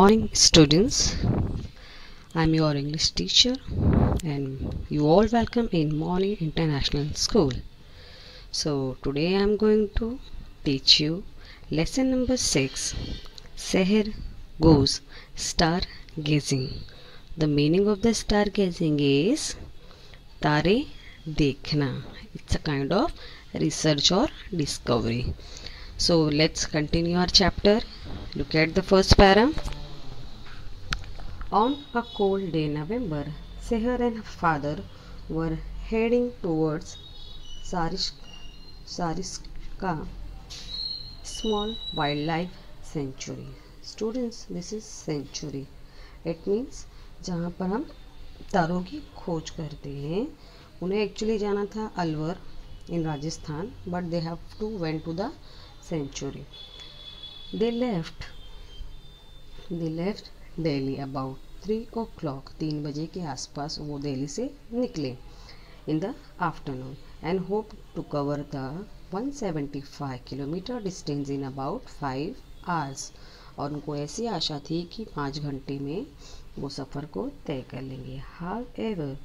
morning, students. I'm your English teacher, and you all welcome in Morning International School. So, today I'm going to teach you lesson number 6, Seher goes star gazing. The meaning of the star gazing is Tare Dekhna. It's a kind of research or discovery. So, let's continue our chapter. Look at the first para. On a cold day in November, Seher and her father were heading towards Sariska Small Wildlife Sanctuary. Students, this is sanctuary. It means जहाँ पर हम तारों की खोज करते हैं. उन्हें actually जाना था Alwar in Rajasthan, but they have to went to the sanctuary. They left Delhi about 3 o'clock 3 बजे के आसपास वो दिल्ली से निकले in the afternoon and hope to cover the 175 kilometre distance in about 5 hours. और उनको ऐसी आशा थी कि 5 घंटे में वो सफ़र को तय कर लेंगे. However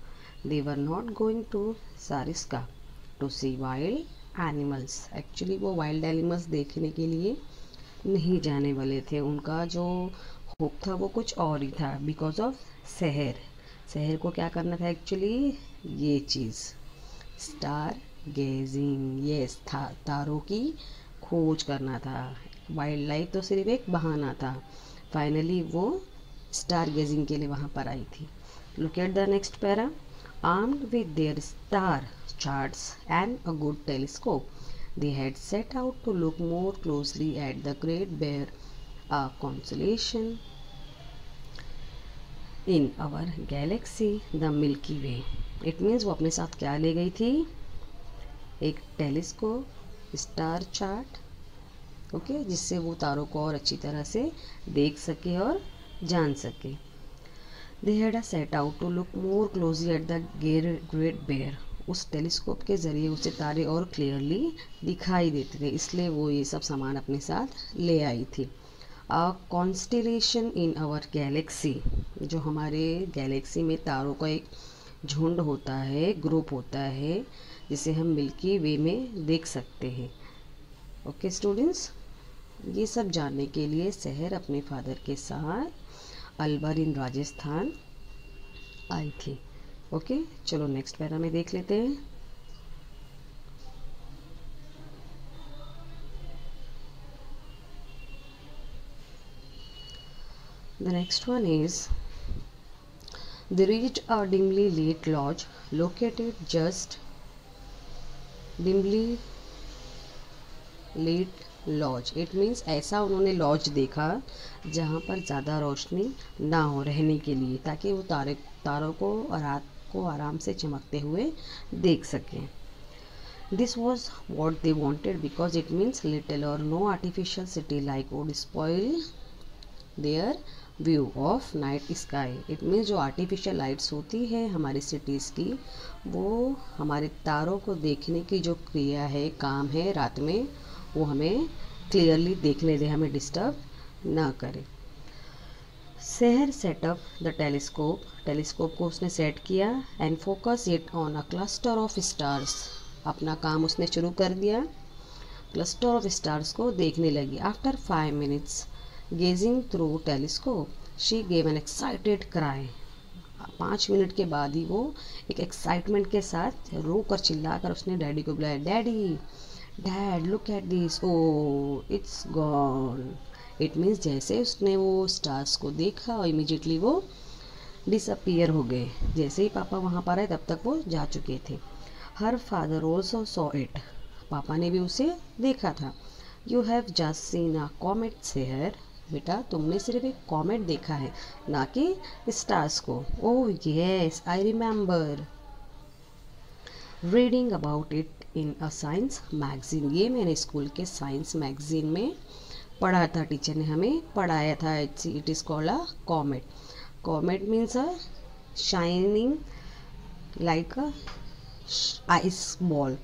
they were not going to Sariska to see wild animals. Actually वो वाइल्ड एनिमल्स देखने के लिए नहीं जाने वाले थे. उनका जो होप था वो कुछ और ही था. बिकॉज ऑफ शहर को क्या करना था एक्चुअली, ये चीज़ स्टार गेजिंग, ये था तारों की खोज करना था. वाइल्ड लाइफ तो सिर्फ एक बहाना था. फाइनली वो स्टार गेजिंग के लिए वहाँ पर आई थी. Look at the next para. Armed with their star charts and a good telescope, they had set out to look more closely at the Great Bear, a constellation in our galaxy, the Milky Way. It means वो अपने साथ क्या ले गई थी? एक telescope, star chart, okay, जिससे वो तारों को और अच्छी तरह से देख सके और जान सके. They had set out to look more closely at the Great Bear. उस टेलीस्कोप के ज़रिए उसे तारे और क्लियरली दिखाई देते थे, इसलिए वो ये सब सामान अपने साथ ले आई थी. अ कॉन्स्टेलेशन इन आवर गैलेक्सी, जो हमारे गैलेक्सी में तारों का एक झुंड होता है, ग्रुप होता है, जिसे हम मिल्की वे में देख सकते हैं. ओके स्टूडेंट्स, ये सब जानने के लिए शहर अपने फादर के साथ अलवर इन राजस्थान आई थी. ओके, चलो नेक्स्ट पैरा में देख लेते हैं. The next one is they reached a dimly lit lodge located just dimly lit lodge. It means ऐसा उन्होंने लॉज देखा जहाँ पर ज़्यादा रोशनी ना हो रहने के लिए, ताकि वो तारों को और रात को आराम से चमकते हुए देख सकें. This was what they wanted because it means little or no artificial city light would spoil their view of night sky. It means जो आर्टिफिशियल लाइट्स होती है हमारी सिटीज़ की, वो हमारे तारों को देखने की जो क्रिया है, काम है रात में, वो हमें क्लियरली देखने दे, हमें डिस्टर्ब ना करे. शहर सेटअप द टेलीस्कोप को उसने सेट किया and focus it on a cluster of stars. अपना काम उसने शुरू कर दिया, क्लस्टर ऑफ स्टार्स को देखने लगी. After 5 minutes gazing through telescope she gave an excited cry. 5 minute के बाद ही वो एक एक्साइटमेंट के साथ रो कर चिल्ला कर उसने डैडी को बुलाया. Dad look at this, oh it's gone. It means जैसे उसने वो स्टार्स को देखा और इमीडिएटली वो डिसअपियर हो गए. जैसे ही पापा वहाँ पर आए तब तक वो जा चुके थे. Her father also saw it. पापा ने भी उसे देखा था. You have just seen a comet Sehar. बेटा, तुमने सिर्फ एक कॉमेट देखा है, ना कि स्टार्स को. Oh yes, I remember reading about it in a science magazine. ये मैंने स्कूल के साइंस मैगजीन में पढ़ा था, टीचर ने हमें पढ़ाया था. It is called a comet. Comet means a shining like a ice ball.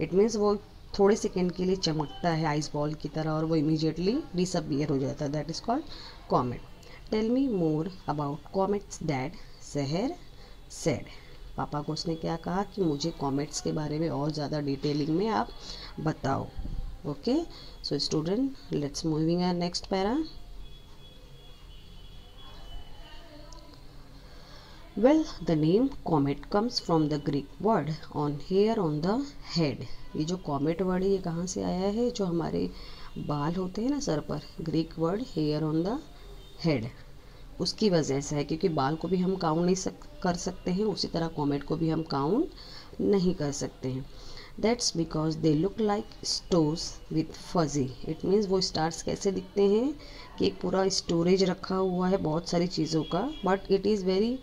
It means वो थोड़े सेकेंड के लिए चमकता है आइस बॉल की तरह और वो इमीडिएटली डिसअपियर हो जाता है. That is called comet. Tell me more about comets dad, Sahar said. पापा को उसने क्या कहा कि मुझे कॉमेट्स के बारे में और ज़्यादा डिटेलिंग में आप बताओ। Okay, so student, let's moving our next para. Well, the name comet comes from the Greek word on hair on the head। ये जो comet वर्ड है ये कहाँ से आया है? जो हमारे बाल होते हैं ना सर पर, Greek word hair on the head, उसकी वजह से है। क्योंकि बाल को भी हम काउंट नहीं कर सकते हैं, उसी तरह कॉमेट को भी हम काउंट नहीं कर सकते हैं। That's because they look like stores with fuzzy. It means वो स्टार्स कैसे दिखते हैं कि एक पूरा स्टोरेज रखा हुआ है बहुत सारी चीज़ों का, but it is very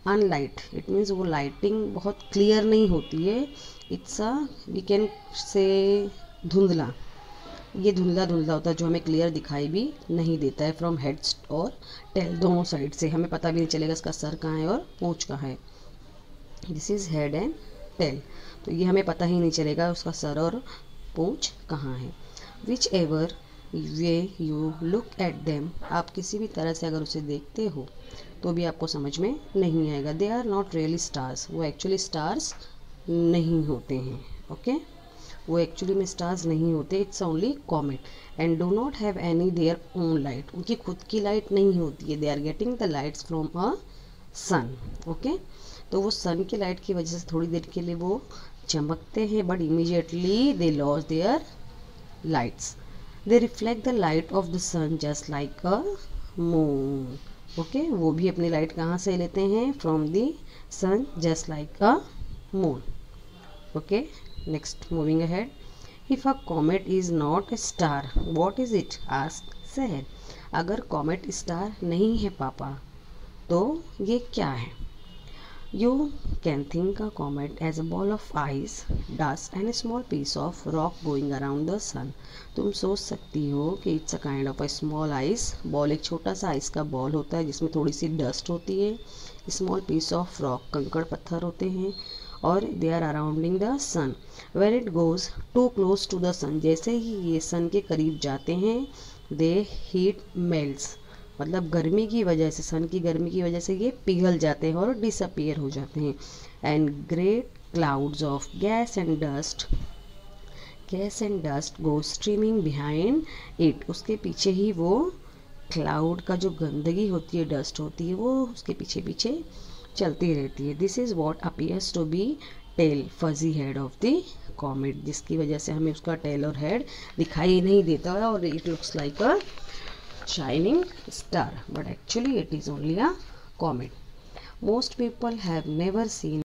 unlit. It means वो लाइटिंग बहुत क्लियर नहीं होती है। It's a we can say धुंधला, ये धुंधला धुंधला होता है जो हमें क्लियर दिखाई भी नहीं देता है। फ्रॉम हेड्स और टेल, दोनों साइड से हमें पता भी नहीं चलेगा इसका सर कहाँ है और पूंछ कहाँ है। This is head and tail, तो ये हमें पता ही नहीं चलेगा उसका सर और पूंछ कहाँ है। Which ever way you look at them, आप किसी भी तरह से अगर उसे देखते हो तो भी आपको समझ में नहीं आएगा। They are not really stars, वो एक्चुअली स्टार्स नहीं होते हैं। ओके, वो एक्चुअली में स्टार्स नहीं होते। It's only comet and do not have any their own light, उनकी खुद की लाइट नहीं होती है। They are getting the lights from a sun. Okay, तो वो सन की लाइट की वजह से थोड़ी देर के लिए वो चमकते हैं, but immediately they loss their lights. They reflect the light of the sun just like a moon. Okay, वो भी अपनी लाइट कहाँ से लेते हैं? From the sun just like a moon. Okay, next moving ahead. If a comet is not a star what is it, ask Sahar. अगर comet star नहीं है पापा तो ये क्या है? You can think a comet as a ball of ice, dust and a small piece of rock going around the sun। तुम सोच सकती हो कि it's a kind of a small ice ball, एक छोटा सा आइस का बॉल होता है जिसमें थोड़ी सी डस्ट होती है, स्मॉल पीस ऑफ रॉक, कंकड़ पत्थर होते हैं, और they are arounding the sun. When it goes too close to the sun, जैसे ही ये सन के करीब जाते हैं, दे हीट मेल्ट्स, मतलब गर्मी की वजह से, सन की गर्मी की वजह से ये पिघल जाते हैं और डिसअपियर हो जाते हैं। And great clouds of gas and dust go streaming behind it, उसके पीछे ही वो क्लाउड का जो गंदगी होती है, डस्ट होती है, वो उसके पीछे पीछे चलती रहती है। This is what appears to be tail, fuzzy head of the comet, जिसकी वजह से हमें उसका टेल और हेड दिखाई नहीं देता है और it looks like a shining star, but actually it is only a comet. Most people have never seen